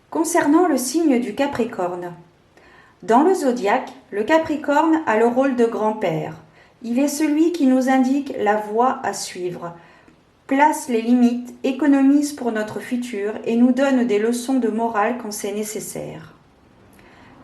Concernant le signe du Capricorne. Dans le zodiaque, le Capricorne a le rôle de grand-père. Il est celui qui nous indique la voie à suivre, place les limites, économise pour notre futur et nous donne des leçons de morale quand c'est nécessaire.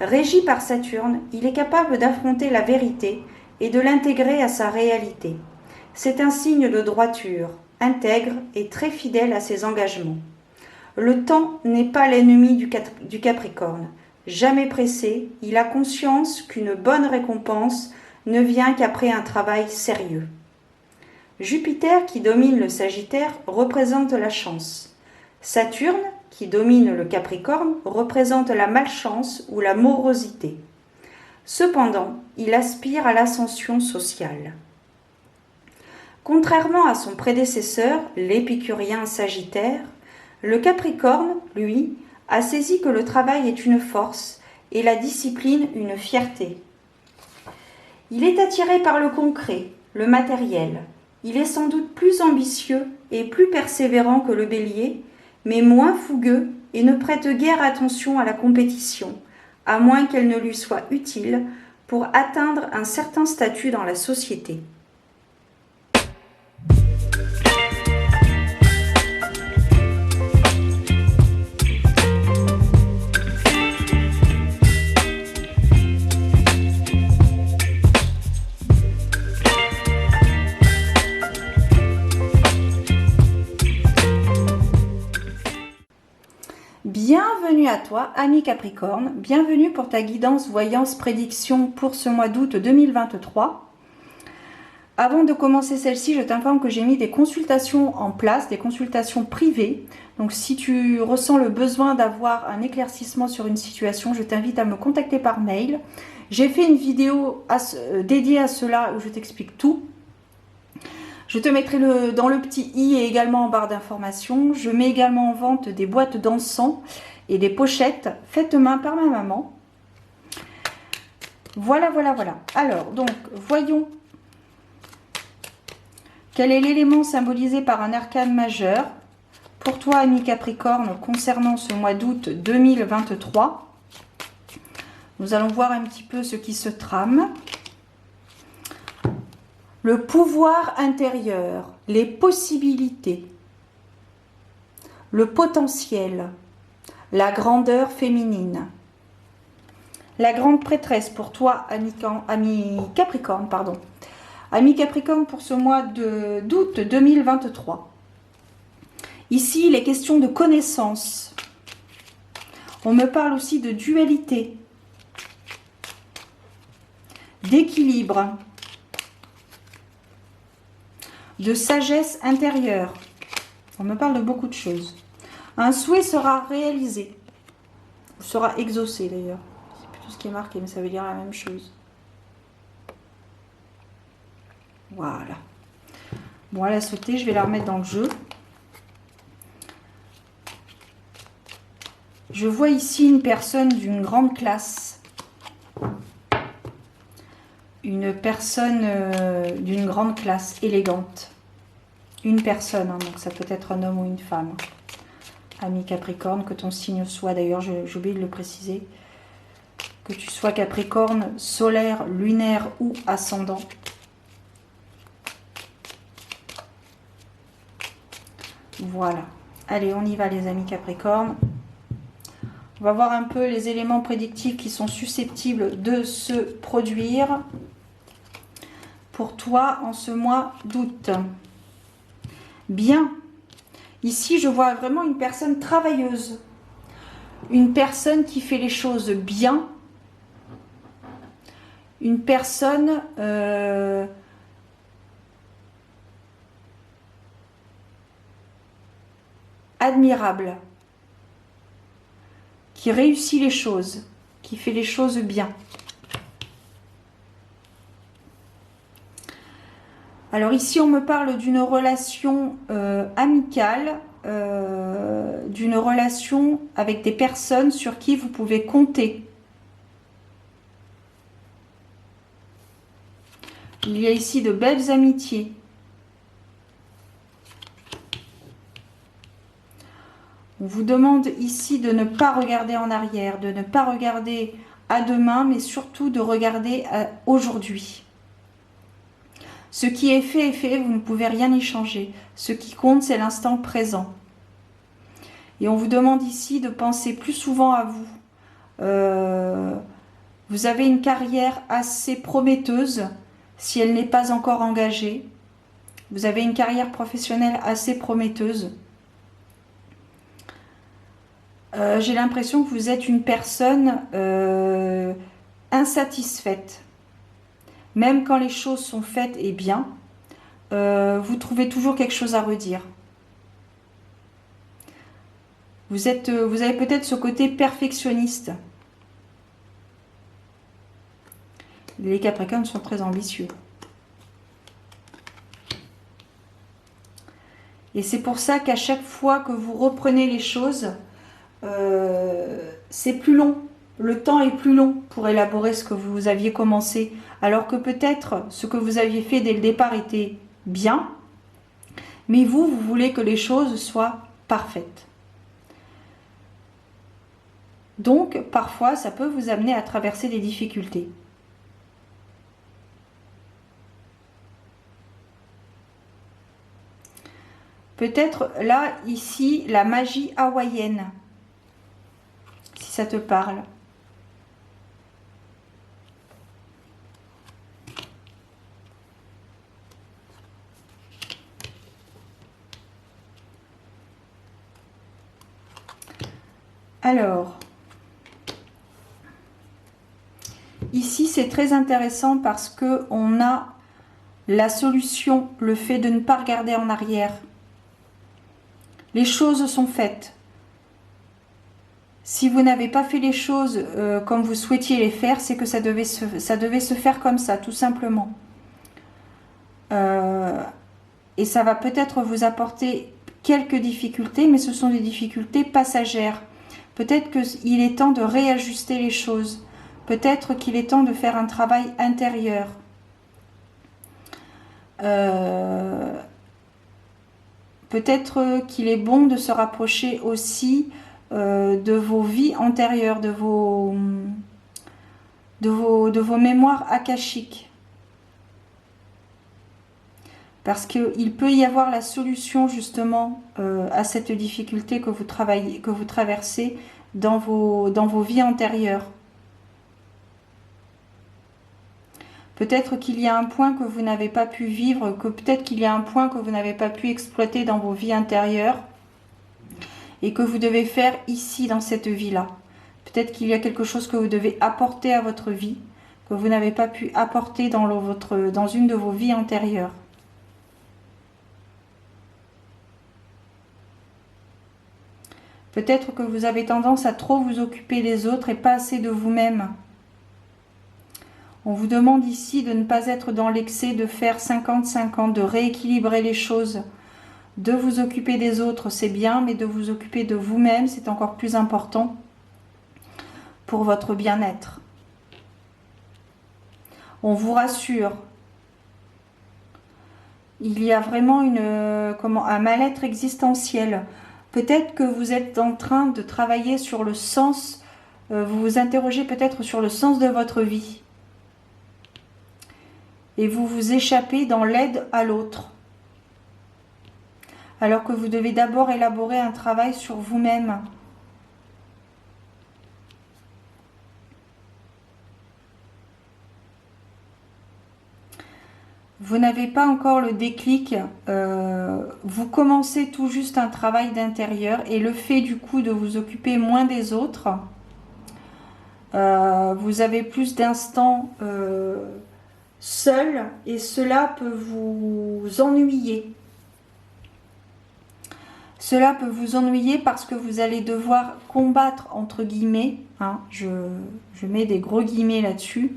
Régi par Saturne, il est capable d'affronter la vérité et de l'intégrer à sa réalité. C'est un signe de droiture, intègre et très fidèle à ses engagements. Le temps n'est pas l'ennemi du Capricorne. Jamais pressé, il a conscience qu'une bonne récompense ne vient qu'après un travail sérieux. Jupiter, qui domine le Sagittaire, représente la chance. Saturne, qui domine le Capricorne, représente la malchance ou la morosité. Cependant, il aspire à l'ascension sociale. Contrairement à son prédécesseur, l'épicurien Sagittaire, le Capricorne, lui, a saisi que le travail est une force et la discipline une fierté. Il est attiré par le concret, le matériel. Il est sans doute plus ambitieux et plus persévérant que le Bélier, mais moins fougueux et ne prête guère attention à la compétition, à moins qu'elle ne lui soit utile pour atteindre un certain statut dans la société. Bienvenue à toi, ami Capricorne, bienvenue pour ta guidance, voyance, prédiction pour ce mois d'août 2023. Avant de commencer celle-ci, je t'informe que j'ai mis des consultations en place, des consultations privées. Donc si tu ressens le besoin d'avoir un éclaircissement sur une situation, je t'invite à me contacter par mail. J'ai fait une vidéo dédiée à cela où je t'explique tout. Je te mettrai dans le petit i et également en barre d'informations. Je mets également en vente des boîtes d'encens et des pochettes faites main par ma maman. Voilà. Alors, donc, voyons quel est l'élément symbolisé par un arcane majeur pour toi, ami Capricorne, concernant ce mois d'août 2023. Nous allons voir un petit peu ce qui se trame. Le pouvoir intérieur, les possibilités, le potentiel, la grandeur féminine. La grande prêtresse pour toi, ami Capricorne, pardon. Ami Capricorne pour ce mois d'août 2023. Ici, il est question de connaissance. On me parle aussi de dualité, d'équilibre, de sagesse intérieure. On me parle de beaucoup de choses. Un souhait sera réalisé, ou sera exaucé d'ailleurs. C'est plutôt ce qui est marqué, mais ça veut dire la même chose. Voilà. Bon, elle a sauté, je vais la remettre dans le jeu. Je vois ici une personne d'une grande classe. Une personne d'une grande classe, élégante. Une personne, hein, donc ça peut être un homme ou une femme. Ami Capricorne, que ton signe soit, d'ailleurs j'ai oublié de le préciser, que tu sois Capricorne, solaire, lunaire ou ascendant. Voilà. Allez, on y va les amis Capricorne. On va voir un peu les éléments prédictifs qui sont susceptibles de se produire pour toi en ce mois d'août. Bien. Ici, je vois vraiment une personne travailleuse. Une personne qui fait les choses bien. Une personne admirable. Qui réussit les choses. Qui fait les choses bien. Alors ici, on me parle d'une relation amicale, d'une relation avec des personnes sur qui vous pouvez compter. Il y a ici de belles amitiés. On vous demande ici de ne pas regarder en arrière, de ne pas regarder à demain, mais surtout de regarder à aujourd'hui. Ce qui est fait, vous ne pouvez rien y changer. Ce qui compte, c'est l'instant présent. Et on vous demande ici de penser plus souvent à vous. Vous avez une carrière assez prometteuse, si elle n'est pas encore engagée. Vous avez une carrière professionnelle assez prometteuse. J'ai l'impression que vous êtes une personne insatisfaite. Même quand les choses sont faites et bien, vous trouvez toujours quelque chose à redire. Vous avez peut-être ce côté perfectionniste. Les Capricornes sont très ambitieux. Et c'est pour ça qu'à chaque fois que vous reprenez les choses, c'est plus long. Le temps est plus long pour élaborer ce que vous aviez commencé. Alors que peut-être ce que vous aviez fait dès le départ était bien, mais vous voulez que les choses soient parfaites. Donc, parfois, ça peut vous amener à traverser des difficultés. Peut-être là, ici, la magie hawaïenne, si ça te parle. Alors, ici, c'est très intéressant parce que on a la solution, le fait de ne pas regarder en arrière. Les choses sont faites. Si vous n'avez pas fait les choses comme vous souhaitiez les faire, c'est que ça devait se faire comme ça, tout simplement. Et ça va peut-être vous apporter quelques difficultés, mais ce sont des difficultés passagères. Peut-être qu'il est temps de réajuster les choses. Peut-être qu'il est temps de faire un travail intérieur. Peut-être qu'il est bon de se rapprocher aussi de vos vies antérieures, de vos mémoires akashiques. Parce qu'il peut y avoir la solution justement à cette difficulté que vous traversez dans vos vies antérieures. Peut-être qu'il y a un point que vous n'avez pas pu vivre, que peut-être qu'il y a un point que vous n'avez pas pu exploiter dans vos vies antérieures et que vous devez faire ici dans cette vie-là. Peut-être qu'il y a quelque chose que vous devez apporter à votre vie, que vous n'avez pas pu apporter dans une de vos vies antérieures. Peut-être que vous avez tendance à trop vous occuper des autres et pas assez de vous-même. On vous demande ici de ne pas être dans l'excès, de faire 50-50, de rééquilibrer les choses. De vous occuper des autres, c'est bien, mais de vous occuper de vous-même, c'est encore plus important pour votre bien-être. On vous rassure. Il y a vraiment un mal-être existentiel. Peut-être que vous êtes en train de travailler sur le sens, vous vous interrogez peut-être sur le sens de votre vie. Et vous vous échappez dans l'aide à l'autre. Alors que vous devez d'abord élaborer un travail sur vous-même. Vous n'avez pas encore le déclic, vous commencez tout juste un travail d'intérieur et le fait du coup de vous occuper moins des autres, vous avez plus d'instants seul et cela peut vous ennuyer. Cela peut vous ennuyer parce que vous allez devoir combattre entre guillemets, hein, je mets des gros guillemets là-dessus,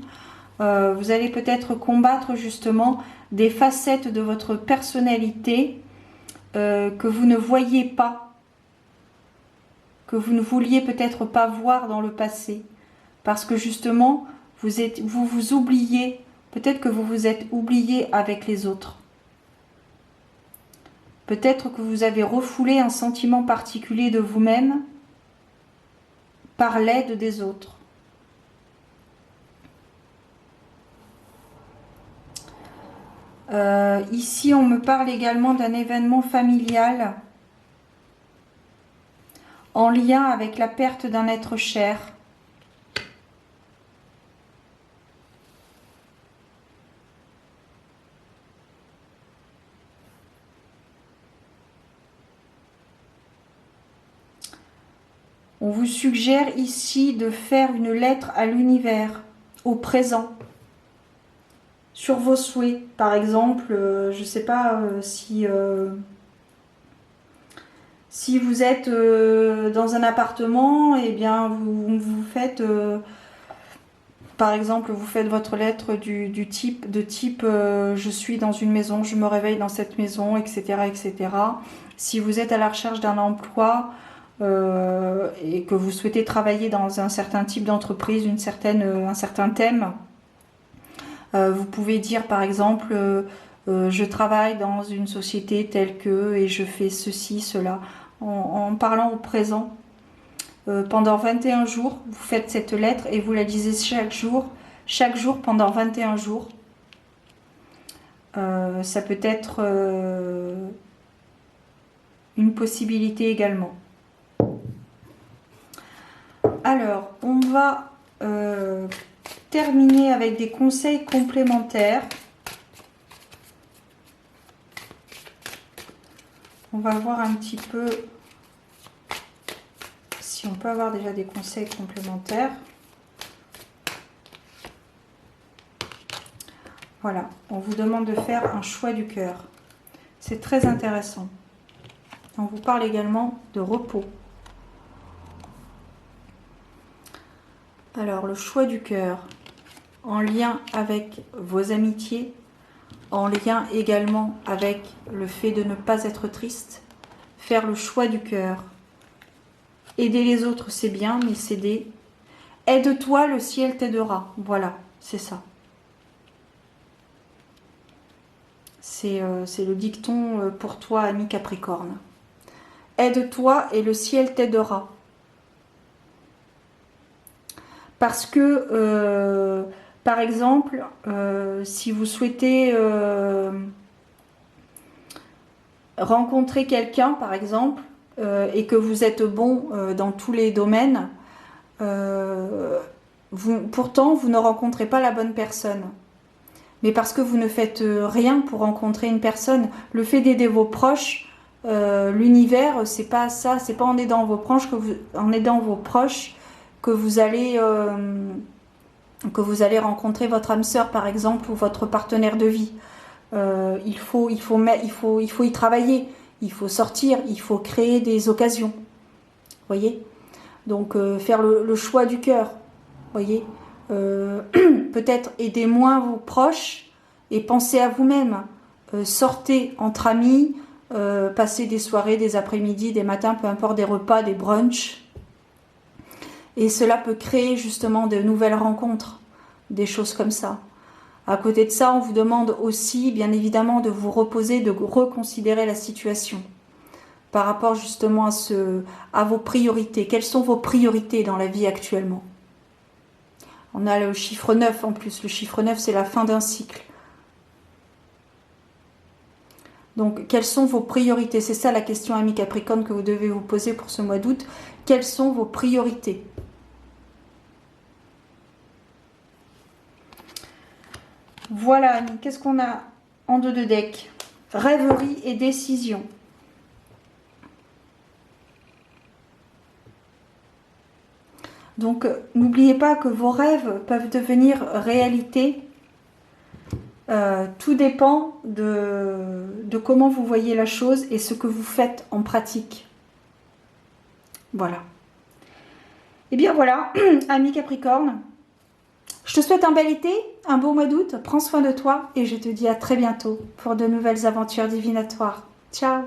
vous allez peut-être combattre justement des facettes de votre personnalité que vous ne voyez pas, que vous ne vouliez peut-être pas voir dans le passé. Parce que justement, vous vous oubliez, peut-être que vous vous êtes oublié avec les autres. Peut-être que vous avez refoulé un sentiment particulier de vous-même par l'aide des autres. Ici, on me parle également d'un événement familial en lien avec la perte d'un être cher. On vous suggère ici de faire une lettre à l'univers, au présent, sur vos souhaits. Par exemple, je ne sais pas si vous êtes dans un appartement, eh bien vous faites, par exemple, vous faites votre lettre du type, je suis dans une maison, je me réveille dans cette maison, etc., etc. Si vous êtes à la recherche d'un emploi et que vous souhaitez travailler dans un certain type d'entreprise, un certain thème, vous pouvez dire par exemple je travaille dans une société telle que et je fais ceci, cela, en parlant au présent. Pendant 21 jours, vous faites cette lettre et vous la lisez chaque jour pendant 21 jours. Ça peut être une possibilité également. Alors, on va terminer avec des conseils complémentaires. On va voir un petit peu si on peut avoir déjà des conseils complémentaires. Voilà, on vous demande de faire un choix du cœur. C'est très intéressant. On vous parle également de repos. Alors, le choix du cœur, en lien avec vos amitiés, en lien également avec le fait de ne pas être triste, faire le choix du cœur. Aider les autres, c'est bien, mais s'aider. Aide-toi, le ciel t'aidera. Voilà, c'est ça. C'est le dicton pour toi, ami Capricorne. Aide-toi et le ciel t'aidera. Parce que, par exemple, si vous souhaitez rencontrer quelqu'un, par exemple, et que vous êtes bon dans tous les domaines, pourtant, vous ne rencontrez pas la bonne personne. Mais parce que vous ne faites rien pour rencontrer une personne, le fait d'aider vos proches, l'univers, c'est pas ça, c'est pas en aidant vos proches que vous allez rencontrer votre âme sœur, par exemple, ou votre partenaire de vie. Il faut y travailler, il faut sortir, il faut créer des occasions. Voyez ? Donc faire le choix du cœur. Voyez ? Peut-être aider moins vos proches et pensez à vous-même. Sortez entre amis, passez des soirées, des après-midi, des matins, peu importe, des repas, des brunchs. Et cela peut créer justement de nouvelles rencontres, des choses comme ça. À côté de ça, on vous demande aussi, bien évidemment, de vous reposer, de reconsidérer la situation par rapport justement à vos priorités. Quelles sont vos priorités dans la vie actuellement ? On a le chiffre 9 en plus. Le chiffre 9, c'est la fin d'un cycle. Donc, quelles sont vos priorités? C'est ça la question, ami Capricorne, que vous devez vous poser pour ce mois d'août. Quelles sont vos priorités? Voilà, ami. Qu'est-ce qu'on a en deux de deck? Rêverie et décision. Donc, n'oubliez pas que vos rêves peuvent devenir réalité. Tout dépend de comment vous voyez la chose et ce que vous faites en pratique. Voilà. Et bien voilà, ami Capricorne, je te souhaite un bel été, un beau mois d'août. Prends soin de toi et je te dis à très bientôt pour de nouvelles aventures divinatoires. Ciao!